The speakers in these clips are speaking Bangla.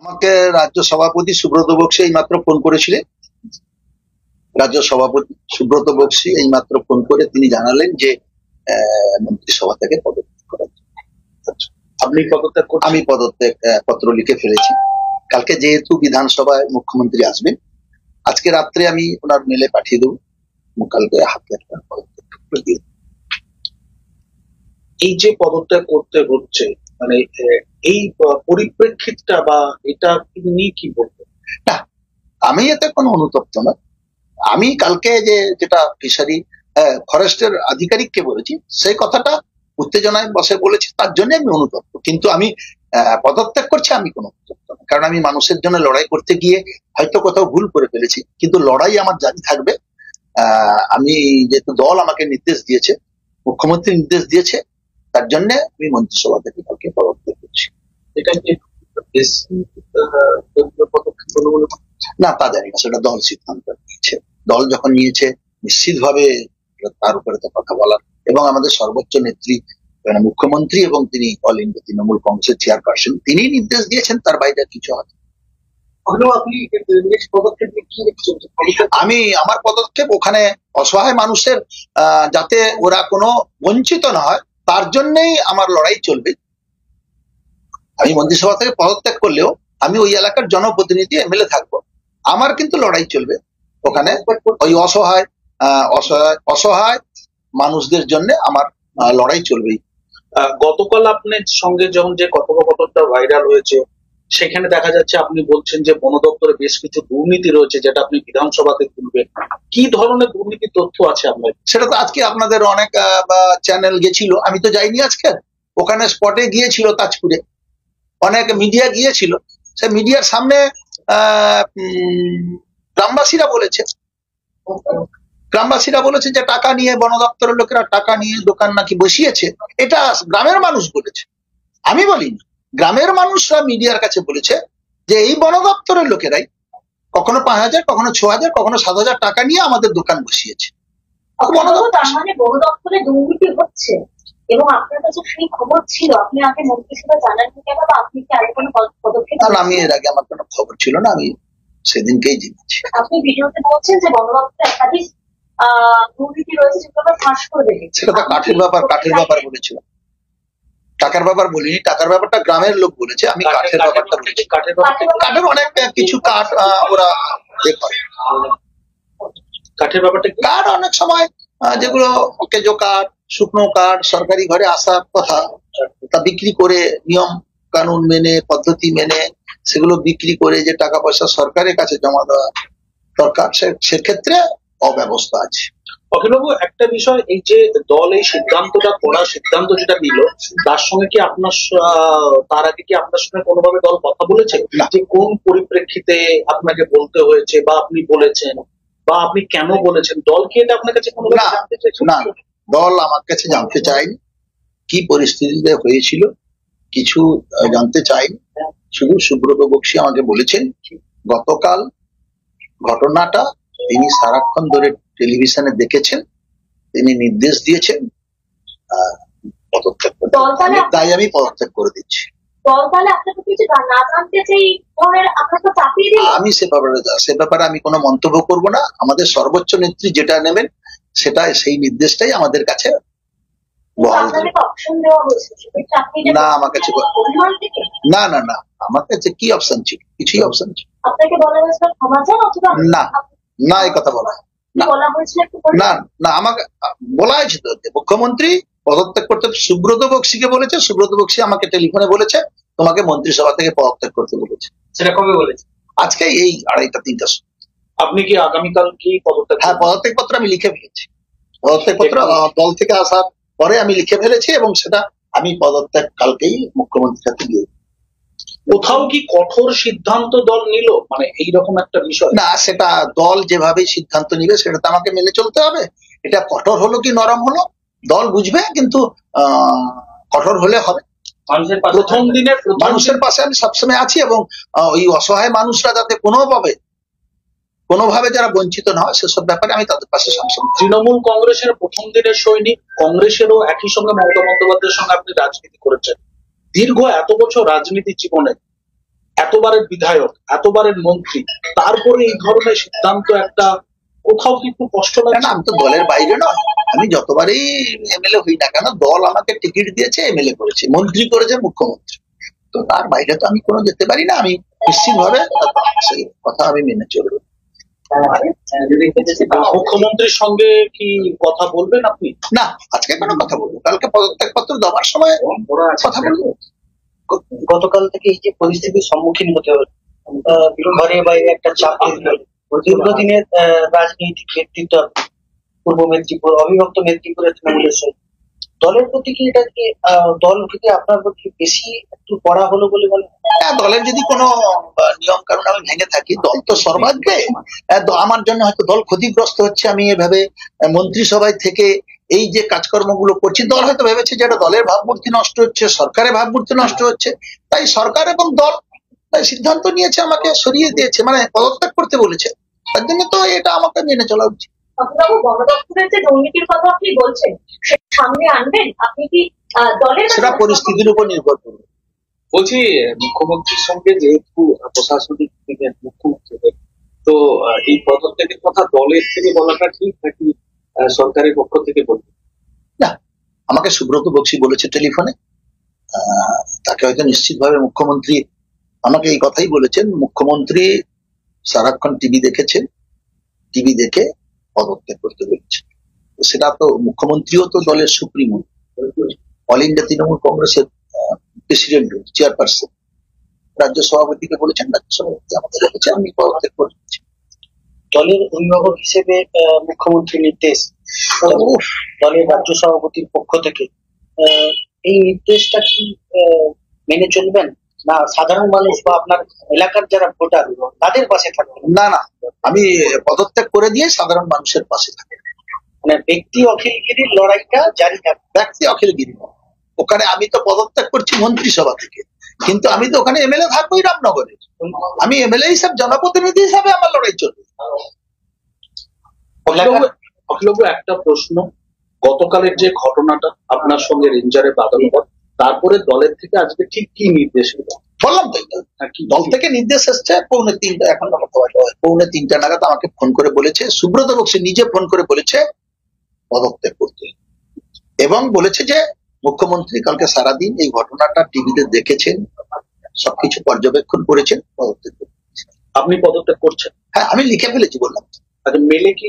আমাকে রাজ্য সভাপতি সুব্রত বক্সী এইমাত্র ফোন করেছিলেন। রাজ্য সভাপতি সুব্রত বক্সী এইমাত্র ফোন করে তিনি জানালেন যে মন্ত্রিসভা থেকে পদত্যাগ করার জন্য। আপনি পদত্যাগ করছেন? আমি পদত্যাগ পত্র লিখে ফেলেছি। কালকে যেহেতু বিধানসভায় মুখ্যমন্ত্রী আসবেন, আজকে রাত্রে আমি ওনার মেলে পাঠিয়ে দেবো, কালকে হাতে পদত্যাগ করে দিয়ে। এই যে পদত্যাগ করতে হচ্ছে, মানে এই পরিপ্রেক্ষিতটা বা এটা নিয়ে কি বলবেন? না, আমি এতে কোনো অনুতপ্ত না। আমি কালকে যেটা ফিশারি ফরেস্টের আধিকারিককে বলেছি, সেই কথাটা উত্তেজনায় বসে বলেছি, তার জন্য আমি অনুতপ্ত। কিন্তু আমি পদত্যাগ করছি, আমি কোনো অনুতপ্ত না। কারণ আমি মানুষের জন্য লড়াই করতে গিয়ে হয়তো কোথাও ভুল করে ফেলেছি, কিন্তু লড়াই আমার জারি থাকবে। আমি যেহেতু দল আমাকে নির্দেশ দিয়েছে, মুখ্যমন্ত্রী নির্দেশ দিয়েছে, তার জন্য আমি মন্ত্রিসভা থেকে কালকে পদত্যাগ করছি। এটা কি পদক্ষেপ বলে? না, তা জানি না, সেটা দল সিদ্ধান্ত নিয়েছে। দল যখন নিয়েছে নিশ্চিতভাবে তার উপরে তো কথা বলার, এবং আমাদের সর্বোচ্চ নেত্রী মুখ্যমন্ত্রী এবং তিনি অল ইন্ডিয়া তৃণমূল কংগ্রেসের চেয়ারপারসন, তিনি নির্দেশ দিয়েছেন, তার বাইরে কিছু আছে। আমি আমার পদক্ষেপ ওখানে অসহায় মানুষের যাতে ওরা কোনো বঞ্চিত না হয়, তার জন্যই আমার লড়াই চলবে। আমি মন্ত্রিসভা থেকে পদত্যাগ করলেও আমি ওই এলাকার জনপ্রতিনিধি এমএলএ থাকবো, আমার কিন্তু লড়াই চলবে ওখানে। ওই অসহায় মানুষদের জন্য আমার লড়াই চলবেই। গতকাল আপনার সঙ্গে যখন যে কথোপকথনটা ভাইরাল হয়েছে, সেখানে দেখা যাচ্ছে আপনি বলছেন যে বন দপ্তরে বেশ কিছু দুর্নীতি রয়েছে, যেটা আপনি বিধানসভাতে তুলবেন। কি ধরনের দুর্নীতি তথ্য আছে আপনার? সেটা তো আজকে আপনাদের অনেক চ্যানেল গেছিল, আমি তো যাইনি আজকে। ওখানে স্পটে গিয়েছিল তাজপুরে, অনেক মিডিয়া গিয়েছিল। সে মিডিয়ার সামনে গ্রামবাসীরা বলেছে যে টাকা নিয়ে বন দপ্তরের লোকেরা টাকা নিয়ে দোকান নাকি বসিয়েছে। এটা গ্রামের মানুষ বলেছে, আমি বলিনি। গ্রামের মানুষরা মিডিয়ার কাছে বলেছে যে এই বন দপ্তরের লোকেরাই কখনো 5,000, কখনো 6,000, কখনো 7,000 টাকা নিয়ে আমাদের দোকান বসিয়েছে। বন দপ্তরে দুর্নীতি হচ্ছে এবং আপনার কাছে সেই খবর ছিল, আপনি আগে মন্ত্রিসভা জানাননি কেন, বা আপনি কি আগে কোনো পদক্ষেপ? আমি এর আগে আমার কোনো খবর ছিল না, আমি সেদিনকেই জেনেছি। আপনি ভিডিওতে বলছেন যে বন দপ্তরে একাধিক দুর্নীতি রয়েছে, যেগুলো ফাঁস করে দেখেছি। সেটা তো কাঠের ব্যাপার বলেছিল। টাকার ব্যাপার বলিনি, টাকার ব্যাপারটা গ্রামের লোক বলেছে, আমি কাঠের ব্যাপারটা বলেছি। কাঠের অনেক কিছু কাঠ ওরা করে। কাঠের ব্যাপারটা, কাঠ অনেক সময় যেগুলো কেজো কাঠ, শুকনো কাঠ সরকারি ঘরে আসার কথা, তা বিক্রি করে নিয়ম কানুন মেনে, পদ্ধতি মেনে সেগুলো বিক্রি করে যে টাকা পয়সা সরকারের কাছে জমা দেওয়া দরকার, সেক্ষেত্রে অব্যবস্থা আছে। অখিলবাবু, একটা বিষয়, এই যে দল এই সিদ্ধান্ত যেটা নিল, তার সঙ্গে কি আপনার তার আগে কি আপনার সঙ্গে কোনোভাবে দল কথা বলেছে যে কোন পরিপ্রেক্ষিতে আপনাকে বলতে হয়েছে, বা আপনি বলেছেন, বা আপনি কেন বলেছেন? দল কি এটা আপনার কাছে কোনোভাবে জানতে চাইছে? না, দল আমার কাছে জানতে চায়নি কি পরিস্থিতিতে হয়েছিল, কিছু জানতে চাইনি। শুধু সুব্রত বক্সী আমাকে বলেছেন গতকাল ঘটনাটা তিনি সারাক্ষণ ধরে টেলিভিশনে দেখেছেন, তিনি নির্দেশ দিয়েছেন পদত্যাগ করতে, তাই আমি পদত্যাগ করে দিচ্ছি। আমি সে ব্যাপারে আমি কোনো মন্তব্য করব না। আমাদের সর্বোচ্চ নেত্রী যেটা নেবেন সেটা, সেই নির্দেশটাই আমাদের কাছে না। আমার কাছে না না না আমার কাছে কি অপশন ছিল? কিছুই অপশন ছিল না। না, এই কথা বলা না। না, আমাকে বলা হয়েছে তো, মুখ্যমন্ত্রী পদত্যাগ করতে সুব্রত বক্সীকে বলেছে, সুব্রত বক্সী আমাকে টেলিফোনে বলেছে তোমাকে মন্ত্রিসভা থেকে পদত্যাগ করতে বলেছে। সেটা কবে বলেছে? আজকে এই 2:30-3টার সময়। আপনি কি আগামীকাল কি পদত্যাগ? হ্যাঁ, পদত্যাগ পত্র আমি লিখে ফেলেছি। পদত্যাগ পত্র দল থেকে আসার পরে আমি লিখে ফেলেছি, এবং সেটা আমি পদত্যাগ কালকেই মুখ্যমন্ত্রীর কাছে দিয়ে। কোথাও কি কঠোর সিদ্ধান্ত দল নিল, মানে এইরকম একটা বিষয়? না, সেটা দল যেভাবে সিদ্ধান্ত নিবে সেটা তো আমাকে মেনে চলতে হবে। এটা কঠোর হলো কি নরম হলো দল বুঝবে, কিন্তু কঠোর হলে হবে। প্রথম দিনের মানুষের পাশে আমি সবসময় আছি, এবং ওই অসহায় মানুষরা যাতে কোনোভাবে যারা বঞ্চিত না হয় সেসব ব্যাপারে আমি তাদের পাশে সবসময়। তৃণমূল কংগ্রেসের প্রথম দিনের সৈনিক, কংগ্রেসেরও একই সঙ্গে মমতা বন্দ্যোপাধ্যায়ের সঙ্গে আপনি রাজনীতি করেছেন। দীর্ঘ এত বছর রাজনীতি জীবনে এতবারের বিধায়ক, এতবারের মন্ত্রী, তারপরে এই ধরনের সিদ্ধান্ত একটা কোথাও কি একটু কষ্ট লাগে না, আমি তো দলের বাইরে নয়। আমি যতবারই এমএলএ হই না কেন, দল আমাকে টিকিট দিয়েছে, এমএলএ করেছে, মন্ত্রী করেছে মুখ্যমন্ত্রী, তো তার বাইরে তো আমি কোনো যেতে পারি না। আমি নিশ্চিত ভাবে সেই কথা আমি মেনে চলবো। মুখ্যমন্ত্রীর সঙ্গে কি কথা বলবেন আপনি? না, আজকে কোনো কথা বলবো, কালকে পদত্যাগপত্র দেওয়ার সময় কথা বলবো। গতকাল থেকে এই যে পরিস্থিতির সম্মুখীন হতে হলো, ঘরে বাইরে একটা চাপ তৈরি হলো। দীর্ঘদিনের রাজনৈতিক ব্যক্তিত্ব, পূর্ব মেদিনীপুর, অবিভক্ত মেদিনীপুরের তৃণমূলের সঙ্গে দলের প্রতি কি এটা কি দল থেকে আপনার প্রতি বেশি একটু কড়া হলো বলে মনে হয়? হ্যাঁ, দলের যদি কোনো নিয়ম কানুন আমি ভেঙে থাকি, দল তো সর্বাগ্রে, আমার জন্য হয়তো দল ক্ষতিগ্রস্ত হচ্ছে। আমি এভাবে মন্ত্রিসভায় থেকে এই যে কাজকর্মগুলো করছি, দল হয়তো ভেবেছে যে এটা দলের ভাবমূর্তি নষ্ট হচ্ছে, সরকারের ভাবমূর্তি নষ্ট হচ্ছে, তাই সরকার এবং দল তাই সিদ্ধান্ত নিয়েছে, আমাকে সরিয়ে দিয়েছে, মানে পদত্যাগ করতে বলেছে। তার জন্য তো এটা আমাকে মেনে চলা উচিত। বাবু, বন দপ্তরের যে দুর্নীতির কথা আপনি বলছেন, সেটা সামনে আনবেন? আপনি কি দলের সেটা পরিস্থিতির উপর নির্ভর করবে। বলছি, মুখ্যমন্ত্রীর সঙ্গে যেহেতু প্রশাসনিক থেকে মুখ্যমন্ত্রী, তো এই পদত্যাগের কথা দলের থেকে বলাটা ঠিক নাকি সরকারের পক্ষ থেকে বলবে? না, আমাকে সুব্রত বক্সী বলেছে টেলিফোনে, তাকে হয়তো নিশ্চিতভাবে মুখ্যমন্ত্রী আমাকে এই কথাই বলেছেন। মুখ্যমন্ত্রী সারাক্ষণ টিভি দেখেছেন, টিভি দেখে পদত্যাগ করতে বলেছে। সেটা তো মুখ্যমন্ত্রীও তো দলের সুপ্রিমো, অল ইন্ডিয়া তৃণমূল কংগ্রেসের প্রেসিডেন্ট, চেয়ারপারসন, রাজ্য সভাপতিকে বলেছেন, রাজ্য সভাপতি আমাদের বলেছে, আমি পদত্যাগ করেছি। দলের অভিভাবক হিসেবে মুখ্যমন্ত্রী নির্দেশ, দলের রাজ্য সভাপতির পক্ষ থেকে এই নির্দেশটা কি মেনে চলবেন, না সাধারণ মানুষ বা আপনার এলাকার যারা ভোটার তাদের পাশে থাকবেন? না না, আমি পদত্যাগ করে দিয়ে সাধারণ মানুষের পাশে থাকি। মানে ব্যক্তি অখিলগিরির লড়াইটা জারি থাকবে। ব্যক্তি অখিলগিরি, ওখানে আমি তো পদত্যাগ করছি মন্ত্রিসভা থেকে, কিন্তু আমি তো ওখানে এমএলএ থাকবোই রামনগরে। আমি এমএলএ হিসাবে, জনপ্রতিনিধি হিসাবে আমার লড়াই চলবে। অখিলবাবু, একটা প্রশ্ন, গতকালের যে ঘটনাটা আপনার সঙ্গে রেঞ্জারে বাদানুবাদ, তারপরে দলের থেকে আজকে ঠিক কি নির্দেশ এলো? বললাম তো, দল থেকে নির্দেশ এসছে 2:45, এখন 2:45 নাগাদ আমাকে ফোন করে বলেছে, সুব্রত বক্সী নিজে ফোন করে বলেছে পদত্যাগ করতে, এবং বলেছে যে মুখ্যমন্ত্রী কালকে সারাদিন এই ঘটনাটা টিভিতে দেখেছেন, সবকিছু পর্যবেক্ষণ করেছেন, পদত্যাগ করতে। আপনি পদত্যাগ করছেন? হ্যাঁ, আমি লিখে ফেলেছি, বললাম। আচ্ছা, মেলে কি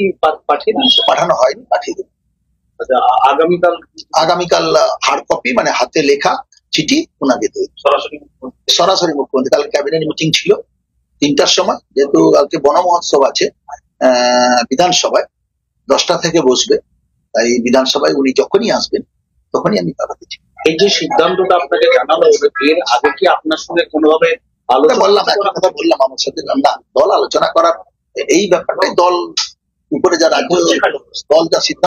পাঠিয়ে দিন? পাঠানো হয়নি, পাঠিয়ে দেবো। আচ্ছা, আগামীকাল হার্ড কপি, মানে হাতে লেখা চিঠি ওনাকে দেবে সরাসরি মুখ্যমন্ত্রী। কাল ক্যাবিনেট মিটিং ছিল 3টার সময়, যেহেতু কালকে বন মহোৎসব আছে বিধানসভায়, 10টা থেকে বসবে, তাই বিধানসভায় উনি যখনই আসবেন তখনই আমি পাঠাতে চাই। এই যে সিদ্ধান্তটা আপনাকে জানানো হবে, এর আগে কি আপনার সঙ্গে কোনোভাবে বললাম, একটা কথা বললাম, আমার সাথে না দল আলোচনা করার এই ব্যাপারটাই, দল উপরে যা রাজ্য দল যা সিদ্ধান্ত